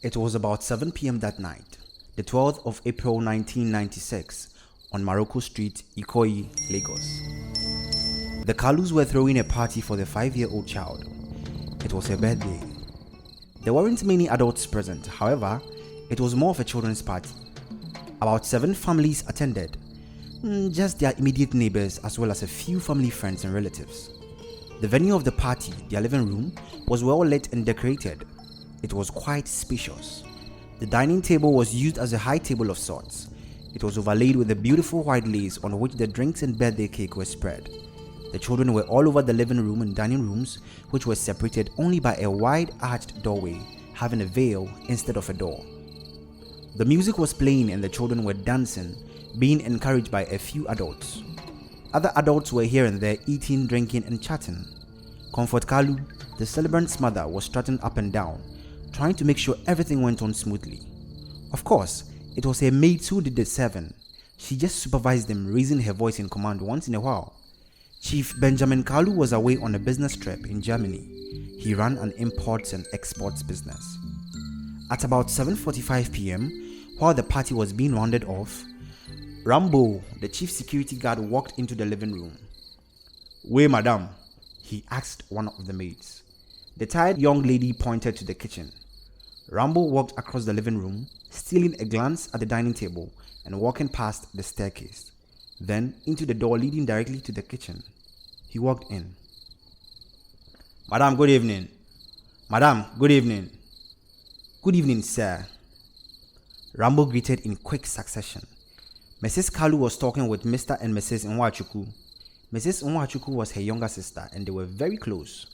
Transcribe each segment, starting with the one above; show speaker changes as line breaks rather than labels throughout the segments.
It was about 7 p.m. that night, the 12th of April 1996, on Maroko Street, Ikoyi, Lagos. The Kalus were throwing a party for the 5-year-old child. It was her birthday. There weren't many adults present, however, it was more of a children's party. About 7 families attended, just their immediate neighbors as well as a few family friends and relatives. The venue of the party, their living room, was well lit and decorated. It was quite spacious. The dining table was used as a high table of sorts. It was overlaid with a beautiful white lace on which the drinks and birthday cake were spread. The children were all over the living room and dining rooms, which were separated only by a wide arched doorway having a veil instead of a door. The music was playing and the children were dancing, being encouraged by a few adults. Other adults were here and there eating, drinking and chatting. Comfort Kalu, the celebrant's mother, was strutting up and down, trying to make sure everything went on smoothly. Of course, it was her maids who did the serving. She just supervised them, raising her voice in command once in a while. Chief Benjamin Kalu was away on a business trip in Germany. He ran an imports and exports business. At about 7:45 p.m., while the party was being rounded off, Rambo, the chief security guard, walked into the living room. "Where, madam?" he asked one of the maids. The tired young lady pointed to the kitchen. Rambo walked across the living room, stealing a glance at the dining table and walking past the staircase, then into the door leading directly to the kitchen. He walked in. "Madam, good evening." "Madam, good evening." "Good evening, sir." Rambo greeted in quick succession. Mrs. Kalu was talking with Mr. and Mrs. Nwachuku. Mrs. Nwachuku was her younger sister and they were very close.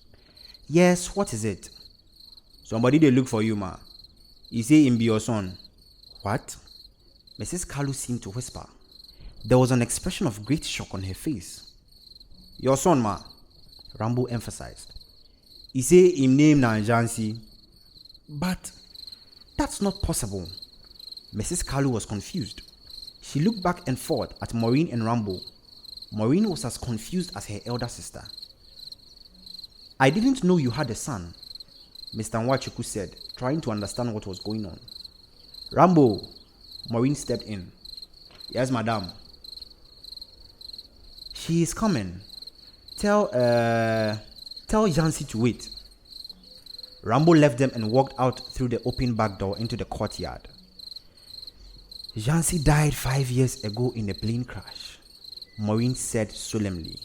"Yes, what is it?" "Somebody they look for you, ma. He say him be your son." "What?" Mrs. Kalu seemed to whisper. There was an expression of great shock on her face. "Your son, ma," Rambo emphasized. "He say him name na Njànsí." "But that's not possible." Mrs. Kalu was confused. She looked back and forth at Maureen and Rambo. Maureen was as confused as her elder sister. "I didn't know you had a son," Mr. Nwachuku said, trying to understand what was going on. "Rambo," Maureen stepped in. "Yes, madam." "She is coming. Tell Njànsí to wait." Rambo left them and walked out through the open back door into the courtyard. "Njànsí died 5 years ago in a plane crash," Maureen said solemnly.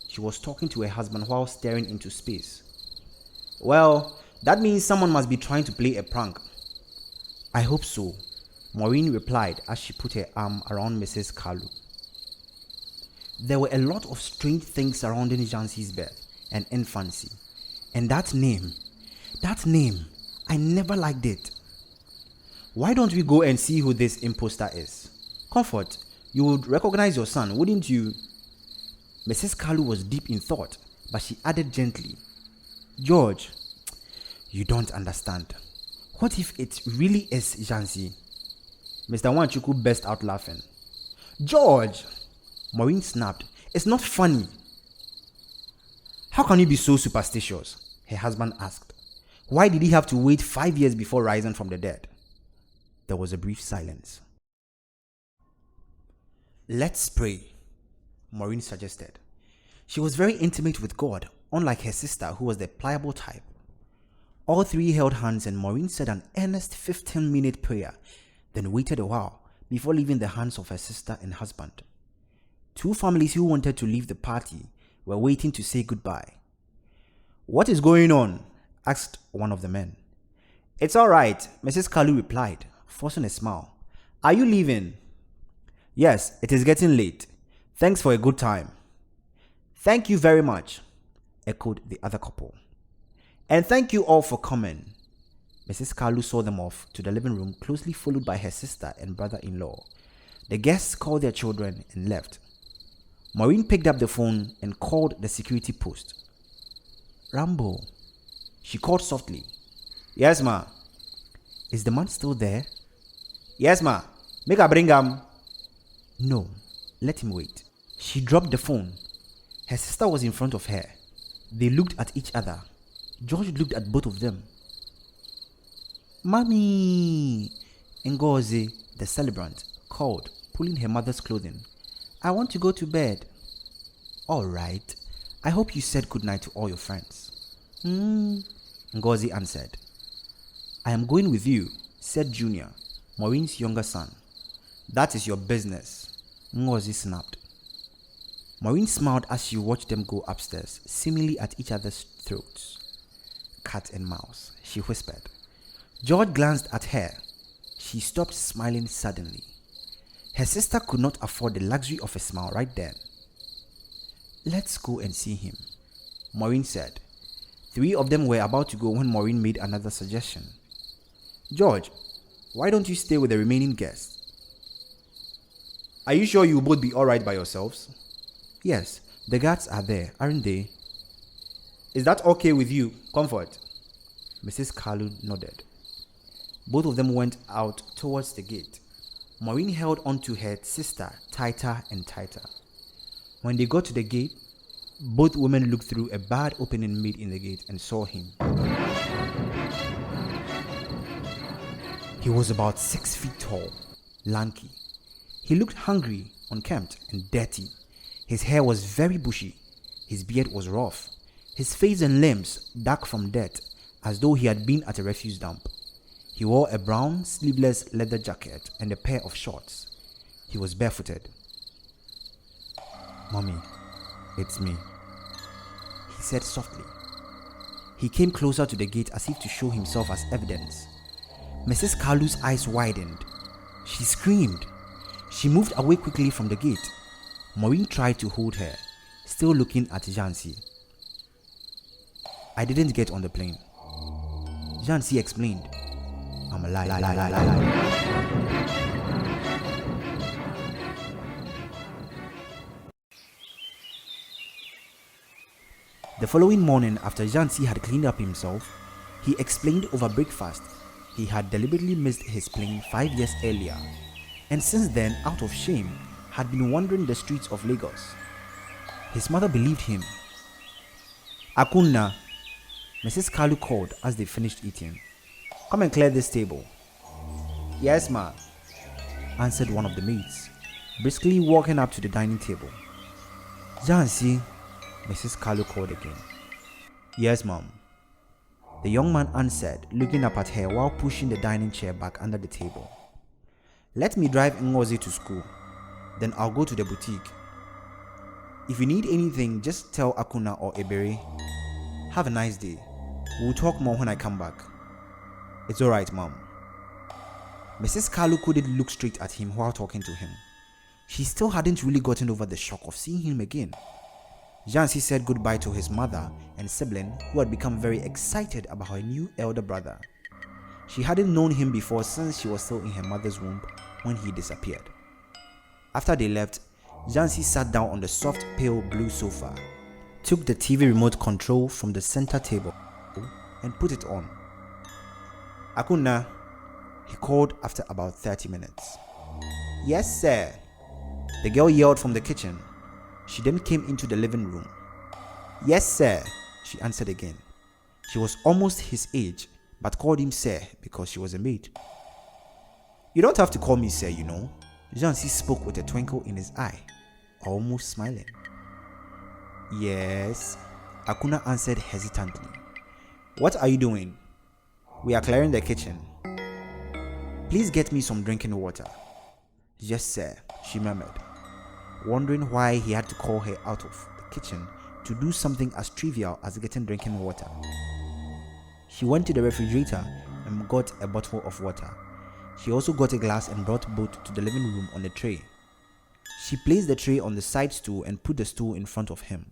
She was talking to her husband while staring into space. "Well, that means someone must be trying to play a prank." "I hope so," Maureen replied as she put her arm around Mrs. Kalu. There were a lot of strange things surrounding Njànsí's birth and infancy. And that name, I never liked it. "Why don't we go and see who this imposter is? Comfort, you would recognize your son, wouldn't you?" Mrs. Kalu was deep in thought, but she added gently, "George, you don't understand. What if it really is Njànsí?" Mr. Nwachuku burst out laughing. "George!" Maureen snapped. "It's not funny." "How can you be so superstitious?" her husband asked. "Why did he have to wait 5 years before rising from the dead?" There was a brief silence. "Let's pray," Maureen suggested. She was very intimate with God, unlike her sister who was the pliable type. All three held hands and Maureen said an earnest 15-minute prayer, then waited a while before leaving the hands of her sister and husband. 2 families who wanted to leave the party were waiting to say goodbye. "What is going on?" asked one of the men. "It's all right," Mrs. Kalu replied, forcing a smile. "Are you leaving?" "Yes, it is getting late. Thanks for a good time." "Thank you very much," echoed the other couple. "And thank you all for coming." Mrs. Kalu saw them off to the living room, closely followed by her sister and brother-in-law. The guests called their children and left. Maureen picked up the phone and called the security post. "Rambo," she called softly. "Yes, ma." "Is the man still there?" "Yes, ma. Make her bring him." "No, let him wait." She dropped the phone. Her sister was in front of her. They looked at each other. George looked at both of them. Mommy! Ngozi, the celebrant, called, pulling her mother's clothing. I want to go to bed. All right. I hope you said goodnight to all your friends. Ngozi answered. I am going with you, said Junior, Maureen's younger son. That is your business, Ngozi snapped. Maureen smiled as she watched them go upstairs, seemingly at each other's throats. Cat and mouse, she whispered. George glanced at her. She stopped smiling suddenly. Her sister could not afford the luxury of a smile right then. Let's go and see him, Maureen said. 3 of them were about to go when Maureen made another suggestion. George, why don't you stay with the remaining guests? Are you sure you'll both be alright by yourselves? Yes, the guards are there, aren't they? Is that okay with you, Comfort? Mrs. Kalus nodded. Both of them went out towards the gate. Maureen held onto her sister tighter and tighter. When they got to the gate, both women looked through a bad opening made in the gate and saw him. He was about 6 feet tall, lanky. He looked hungry, unkempt, and dirty. His hair was very bushy. His beard was rough. His face and limbs dark from dirt, as though he had been at a refuse dump. He wore a brown, sleeveless leather jacket and a pair of shorts. He was barefooted. Mommy, it's me, he said softly. He came closer to the gate as if to show himself as evidence. Mrs. Kalus' eyes widened. She screamed. She moved away quickly from the gate. Maureen tried to hold her, still looking at Njànsí. I didn't get on the plane, Njànsí explained. I'm a lie. The following morning, after Njànsí had cleaned up himself, he explained over breakfast he had deliberately missed his plane 5 years earlier, and since then, out of shame, had been wandering the streets of Lagos. His mother believed him. Akunna, Mrs. Kalus called as they finished eating. Come and clear this table. Yes, ma, answered one of the maids, briskly walking up to the dining table. Njànsí, Mrs. Kalus called again. Yes, ma'am, the young man answered, looking up at her while pushing the dining chair back under the table. Let me drive Ngozi to school, then I'll go to the boutique. If you need anything, just tell Akunna or Ebere. Have a nice day. We'll talk more when I come back. It's alright, mom. Mrs. Kalus couldn't look straight at him while talking to him. She still hadn't really gotten over the shock of seeing him again. Njànsí said goodbye to his mother and sibling, who had become very excited about her new elder brother. She hadn't known him before since she was still in her mother's womb when he disappeared. After they left, Njànsí sat down on the soft pale blue sofa, took the TV remote control from the center table and put it on. Akunna, he called after about 30 minutes. Yes, sir, the girl yelled from the kitchen. She then came into the living room. Yes, sir, she answered again. She was almost his age, but called him sir because she was a maid. You don't have to call me sir, you know. Njànsí spoke with a twinkle in his eye, almost smiling. Yes, Akunna answered hesitantly. What are you doing? We are clearing the kitchen. Please get me some drinking water. Yes, sir, she murmured, wondering why he had to call her out of the kitchen to do something as trivial as getting drinking water. She went to the refrigerator and got a bottle of water. She also got a glass and brought both to the living room on a tray. She placed the tray on the side stool and put the stool in front of him.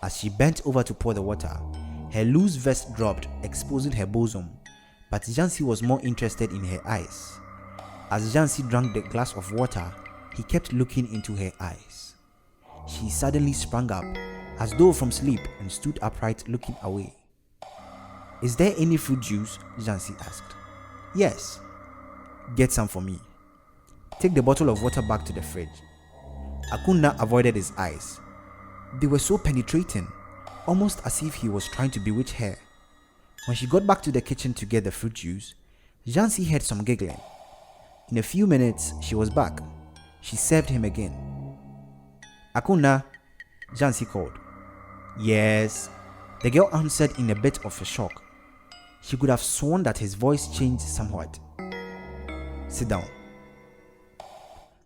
As she bent over to pour the water, her loose vest dropped, exposing her bosom, but Njànsí was more interested in her eyes. As Njànsí drank the glass of water, he kept looking into her eyes. She suddenly sprang up, as though from sleep, and stood upright looking away. Is there any fruit juice? Njànsí asked. Yes. Get some for me. Take the bottle of water back to the fridge. Akunna avoided his eyes. They were so penetrating, almost as if he was trying to bewitch her. When she got back to the kitchen to get the fruit juice, Njànsí heard some giggling. In a few minutes, she was back. She served him again. "Akuna," Njànsí called. "Yes." The girl answered in a bit of a shock. She could have sworn that his voice changed somewhat. "Sit down."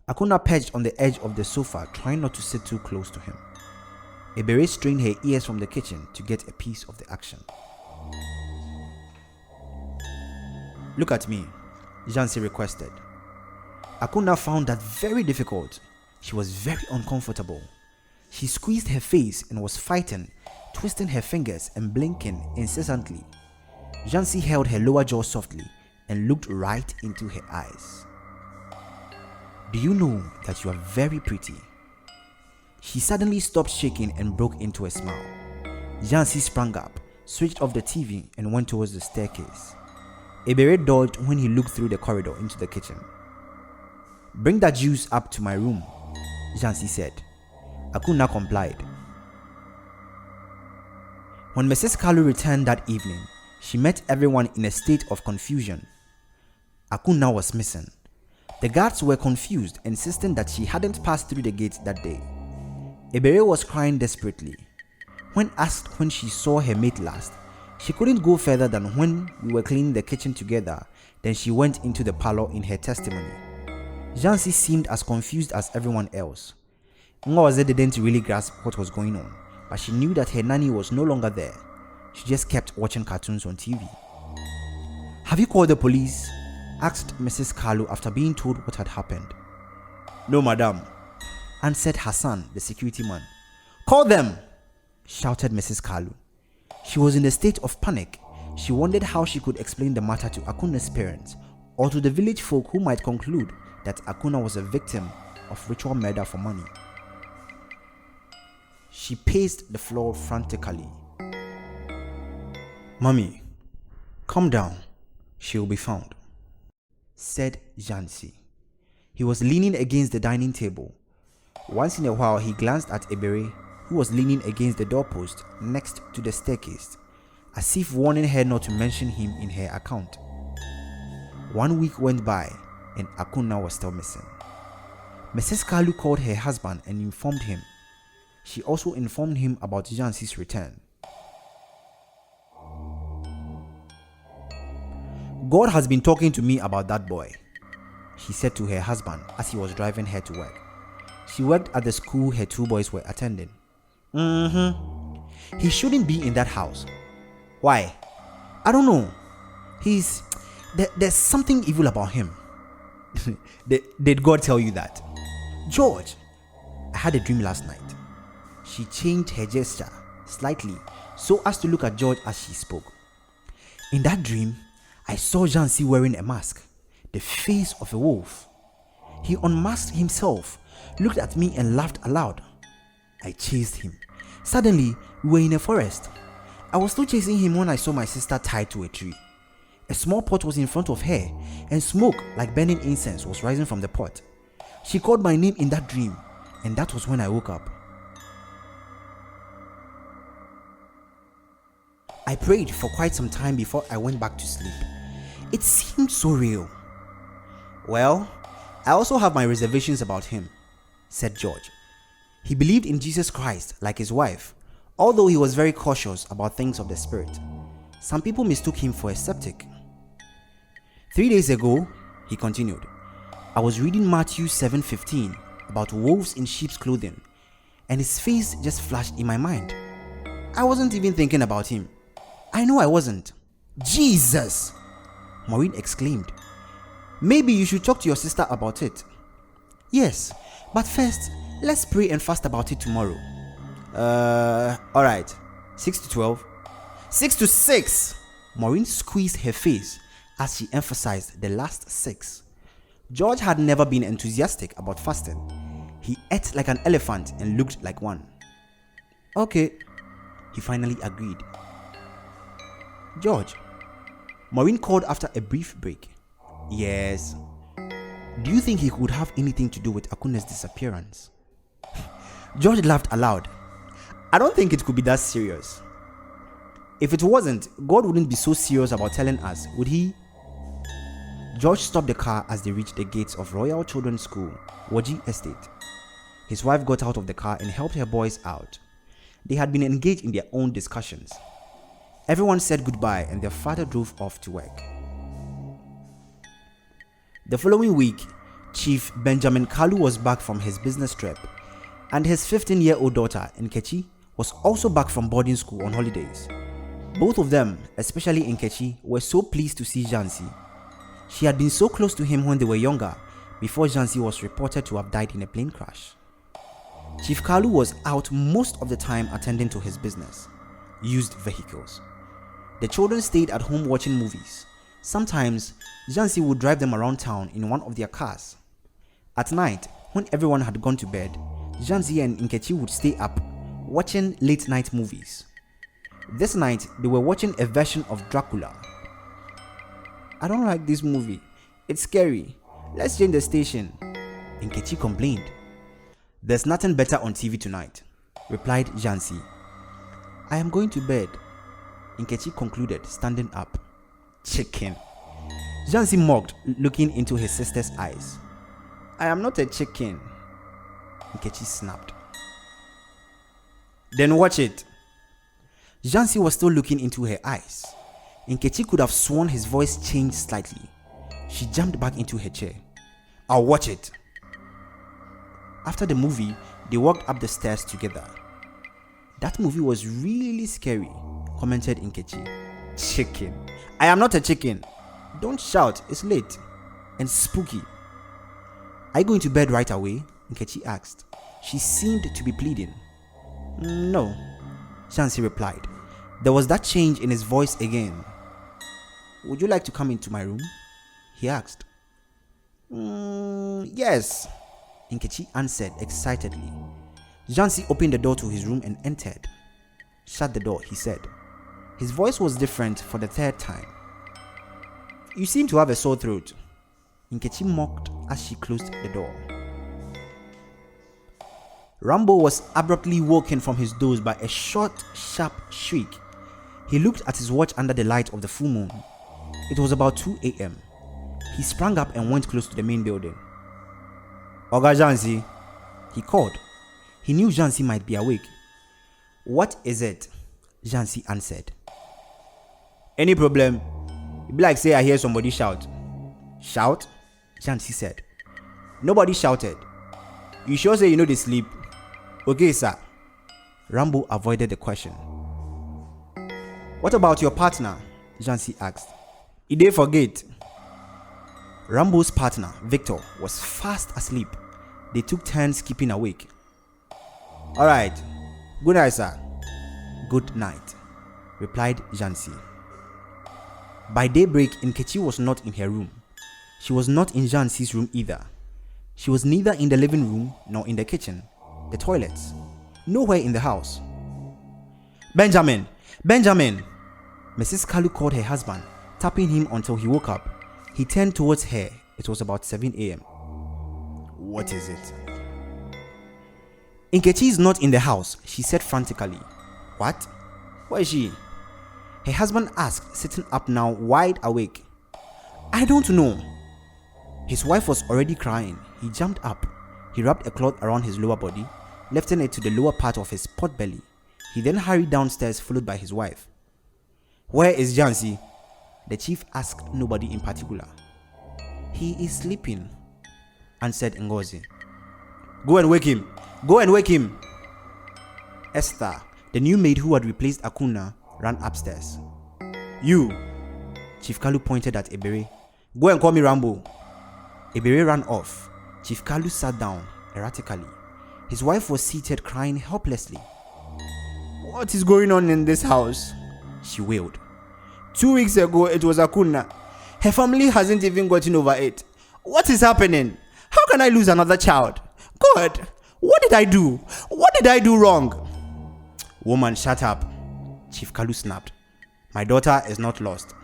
Akuna perched on the edge of the sofa, trying not to sit too close to him. Igiri strained her ears from the kitchen to get a piece of the action. "Look at me," Njànsí requested. Akuna found that very difficult. She was very uncomfortable. She squeezed her face and was fighting, twisting her fingers and blinking incessantly. Njànsí held her lower jaw softly and looked right into her eyes. "Do you know that you are very pretty?" She suddenly stopped shaking and broke into a smile. Njànsí sprang up, switched off the TV and went towards the staircase. Igiri dodged when he looked through the corridor into the kitchen. "Bring that juice up to my room," Njànsí said. Akuna complied. When Mrs. Kalus returned that evening, she met everyone in a state of confusion. Akuna was missing. The guards were confused, insisting that she hadn't passed through the gate that day. Igiri was crying desperately. When asked when she saw her mate last, she couldn't go further than when we were cleaning the kitchen together. Then she went into the parlor in her testimony. Njànsí seemed as confused as everyone else. Ngozi didn't really grasp what was going on, but she knew that her nanny was no longer there. She just kept watching cartoons on TV. "Have you called the police?" asked Mrs. Kalus after being told what had happened. "No, madam," answered Hassan, the security man. "Call them!" shouted Mrs. Kalus. She was in a state of panic. She wondered how she could explain the matter to Akuna's parents or to the village folk who might conclude that Akuna was a victim of ritual murder for money. She paced the floor frantically. "Mommy, calm down. She'll be found," said Njànsí. He was leaning against the dining table. Once in a while, he glanced at Igiri, who was leaning against the doorpost next to the staircase, as if warning her not to mention him in her account. 1 week went by, and Akuna was still missing. Mrs. Kalus called her husband and informed him. She also informed him about Njànsí's return. "God has been talking to me about that boy," she said to her husband as he was driving her to work. She worked at the school her two boys were attending. "He shouldn't be in that house." "Why?" "I don't know. There's something evil about him." Did God tell you that?" "George, I had a dream last night." She changed her gesture slightly so as to look at George as she spoke. "In that dream, I saw Njànsí wearing a mask, the face of a wolf. He unmasked himself, looked at me and laughed aloud. I chased him. Suddenly, we were in a forest. I was still chasing him when I saw my sister tied to a tree. A small pot was in front of her, and smoke like burning incense was rising from the pot. She called my name in that dream, and that was when I woke up. I prayed for quite some time before I went back to sleep. It seemed so real." "Well, I also have my reservations about him," said George. "He believed in Jesus Christ like his wife, although he was very cautious about things of the spirit. Some people mistook him for a skeptic. 3 days ago," he continued, "I was reading Matthew 7:15 about wolves in sheep's clothing, and his face just flashed in my mind. I wasn't even thinking about him. I know I wasn't." "Jesus!" Maureen exclaimed. "Maybe you should talk to your sister about it." "Yes, but first, let's pray and fast about it tomorrow." Alright. 6 to 12. 6 to 6! Maureen squeezed her face as she emphasized the last 6. George had never been enthusiastic about fasting. He ate like an elephant and looked like one. "Okay," he finally agreed. "George," Maureen called after a brief break. "Yes." "Do you think he could have anything to do with Akuna's disappearance?" George laughed aloud. "I don't think it could be that serious. If it wasn't, God wouldn't be so serious about telling us, would he?" George stopped the car as they reached the gates of Royal Children's School, Waji Estate. His wife got out of the car and helped her boys out. They had been engaged in their own discussions. Everyone said goodbye and their father drove off to work. The following week, Chief Benjamin Kalu was back from his business trip, and his 15-year-old daughter, Nkechi, was also back from boarding school on holidays. Both of them, especially Nkechi, were so pleased to see Njànsí. She had been so close to him when they were younger, before Njànsí was reported to have died in a plane crash. Chief Kalu was out most of the time attending to his business, used vehicles. The children stayed at home watching movies. Sometimes, Njànsí would drive them around town in one of their cars. At night, when everyone had gone to bed, Njànsí and Nkechi would stay up, watching late-night movies. This night, they were watching a version of Dracula. "I don't like this movie. It's scary. Let's change the station," Nkechi complained. "There's nothing better on TV tonight," replied Njànsí. "I am going to bed," Nkechi concluded, standing up. "Chicken," Njànsí mocked, looking into his sister's eyes. "I am not a chicken," Nkechi snapped. "Then watch it." Njànsí was still looking into her eyes. Nkechi could have sworn his voice changed slightly. She jumped back into her chair. "I'll watch it." After the movie, they walked up the stairs together. "That movie was really scary," commented Nkechi. "Chicken. I am not a chicken. Don't shout, it's late and spooky." "Are you going to bed right away?" Nkechi asked. She seemed to be pleading. "No," Njànsí replied. There was that change in his voice again. "Would you like to come into my room?" he asked. "Yes," Nkechi answered excitedly. Njànsí opened the door to his room and entered. "Shut the door," he said. His voice was different for the third time. "You seem to have a sore throat," Nkechi mocked as she closed the door. Rambo was abruptly woken from his doze by a short, sharp shriek. He looked at his watch under the light of the full moon. It was about 2 a.m. He sprang up and went close to the main building. "Oga Njànsí," he called. He knew Njànsí might be awake. "What is it?" Njànsí answered. "Any problem? It be like say I hear somebody shout." "Shout?" Njànsí said. "Nobody shouted. You sure say you know they sleep?" "Okay, sir." Rambo avoided the question. "What about your partner?" Njànsí asked. "He dey forget." Rambo's partner, Victor, was fast asleep. They took turns keeping awake. "All right. Good night, sir." "Good night," replied Njànsí. By daybreak, Nkechi was not in her room. She was not in Njànsí's room either. She was neither in the living room nor in the kitchen, the toilets, nowhere in the house. "Benjamin! Benjamin!" Mrs. Kalu called her husband, tapping him until he woke up. He turned towards her. It was about 7 a.m. "What is it?" "Nkechi is not in the house," she said frantically. "What? Where is she?" Her husband asked, sitting up now, wide awake. "I don't know." His wife was already crying. He jumped up. He wrapped a cloth around his lower body, lifting it to the lower part of his pot belly. He then hurried downstairs, followed by his wife. "Where is Njànsí?" The chief asked nobody in particular. "He is sleeping," answered Ngozi. "Go and wake him! Go and wake him!" Esther, the new maid who had replaced Akuna, ran upstairs. "You!" Chief Kalu pointed at Ebere. "Go and call me Rambo." Ebere ran off. Chief Kalu sat down, erratically. His wife was seated, crying helplessly. "What is going on in this house?" she wailed. 2 weeks ago, it was Akuna. Her family hasn't even gotten over it. What is happening? How can I lose another child? God, what did I do? What did I do wrong? "Woman, shut up," Chief Kalu snapped. "My daughter is not lost."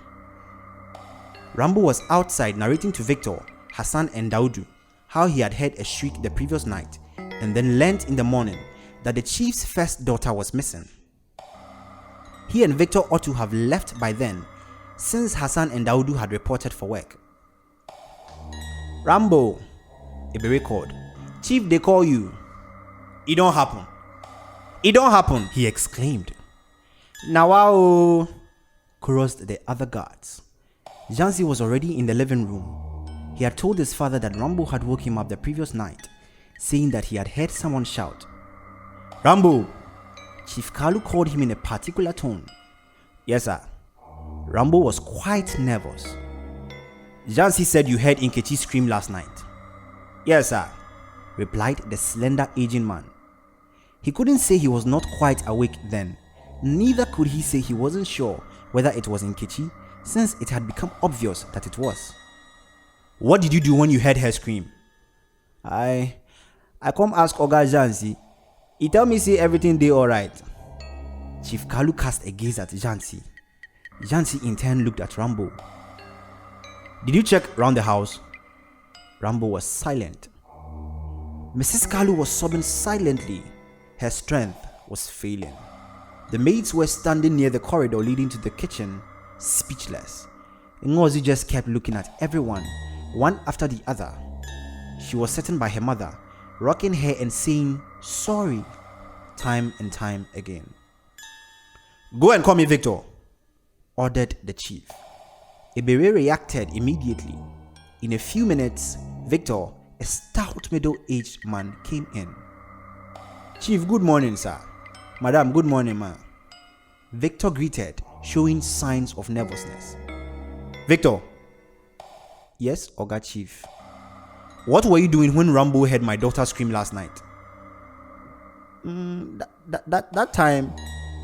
Rambo was outside narrating to Victor, Hassan and Daudu how he had heard a shriek the previous night and then learned in the morning that the chief's first daughter was missing. He and Victor ought to have left by then, since Hassan and Daudu had reported for work. Rambo, Ibiri called. Chief, they call you. It don't happen. It don't happen, he exclaimed. Now, wow, chorused the other guards. Njànsí was already in the living room. He had told his father that Rambo had woke him up the previous night, saying that he had heard someone shout, Rambo! Chief Kalu called him in a particular tone. Yes, sir. Rambo was quite nervous. Njànsí said you heard Nkechi scream last night. Yes, sir, replied the slender aging man. He couldn't say he was not quite awake then. Neither could he say he wasn't sure whether it was Nkechi, since it had become obvious that it was. What did you do when you heard her scream? I come ask Oga Njànsí. He tell me say everything dey alright. Chief Kalu cast a gaze at Njànsí. Njànsí in turn looked at Rambo. Did you check round the house? Rambo was silent. Mrs. Kalu was sobbing silently. Her strength was failing. The maids were standing near the corridor leading to the kitchen, speechless. Ngozi just kept looking at everyone, one after the other. She was sitting by her mother, rocking her and saying sorry time and time again. Go and call me Victor, ordered the chief. Ibiri reacted immediately. In a few minutes, Victor, a stout middle-aged man, came in. Chief, good morning, sir. Madam, good morning, ma. Victor greeted, showing signs of nervousness. Victor. Yes, Oga Chief. What were you doing when Rambo heard my daughter scream last night? That time,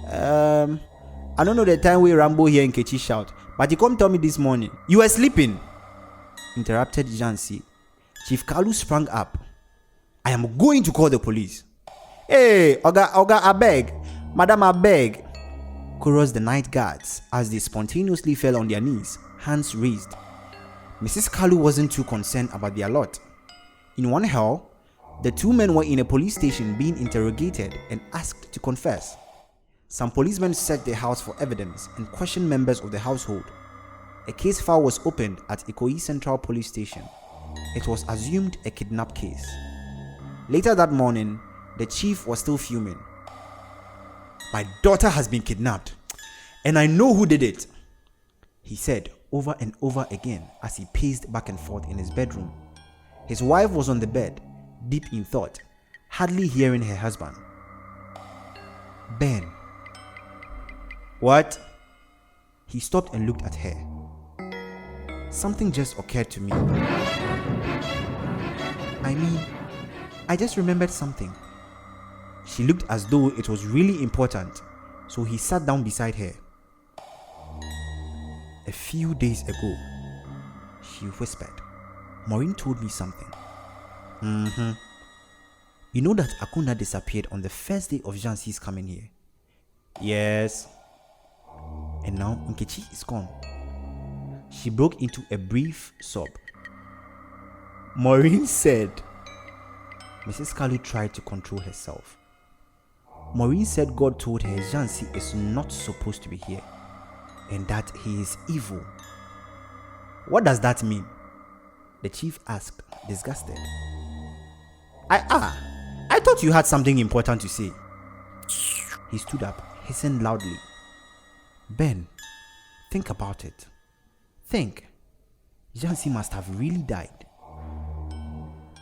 I don't know the time where Rambo hear Nkechi shout, but he come tell me this morning. You were sleeping, interrupted Njànsí. Chief Kalus sprang up. I am going to call the police. Hey, Oga, I beg. Madam, I beg, chorused the night guards as they spontaneously fell on their knees, hands raised. Mrs. Kalu wasn't too concerned about their lot. In one hell, the two men were in a police station being interrogated and asked to confess. Some policemen searched the house for evidence and questioned members of the household. A case file was opened at Ikoyi Central Police Station. It was assumed a kidnap case. Later that morning, the chief was still fuming. My daughter has been kidnapped, and I know who did it, he said over and over again as he paced back and forth in his bedroom. His wife was on the bed, deep in thought, hardly hearing her husband. Ben. What? He stopped and looked at her. Something just occurred to me. I just remembered something. She looked as though it was really important, so he sat down beside her. A few days ago, she whispered, Maureen told me something. You know that Akuna disappeared on the first day of Njànsí's coming here? Yes. And now Nkechi is gone. She broke into a brief sob. Maureen said. Mrs. Kalu tried to control herself. Maureen said God told her Njànsí is not supposed to be here and that he is evil. What does that mean? The chief asked, disgusted. I thought you had something important to say. He stood up, hissing loudly. Ben, think about it. Think. Njànsí must have really died.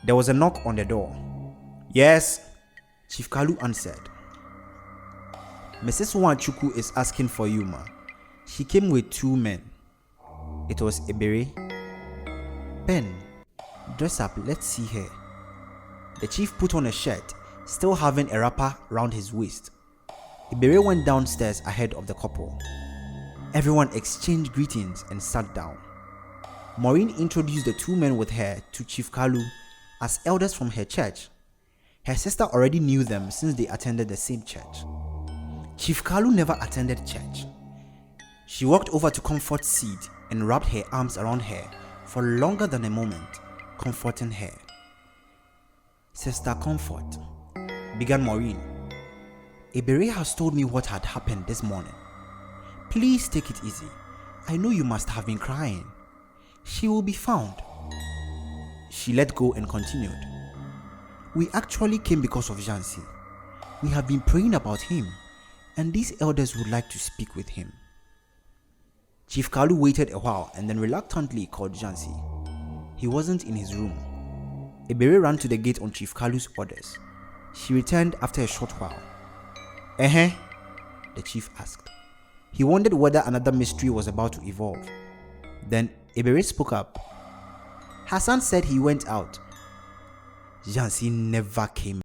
There was a knock on the door. Yes, Chief Kalu answered. Mrs. Nwachukwu is asking for you, ma. She came with two men. It was Ibiri. Ben, dress up, let's see her. The chief put on a shirt, still having a wrapper round his waist. Ibiri went downstairs ahead of the couple. Everyone exchanged greetings and sat down. Maureen introduced the two men with her to Chief Kalu as elders from her church. Her sister already knew them since they attended the same church. Chief Kalu never attended church. She walked over to Comfort's seat and wrapped her arms around her for longer than a moment, comforting her. Sister Comfort, began Maureen. Ibiri has told me what had happened this morning. Please take it easy. I know you must have been crying. She will be found. she let go and continued. We actually came because of Njànsí. We have been praying about him, and these elders would like to speak with him. Chief Kalus waited a while and then reluctantly called Njànsí. He wasn't in his room. Igiri ran to the gate on Chief Kalus' orders. She returned after a short while. The chief asked. He wondered whether another mystery was about to evolve. Then Igiri spoke up. Hassan said he went out. Njànsí never came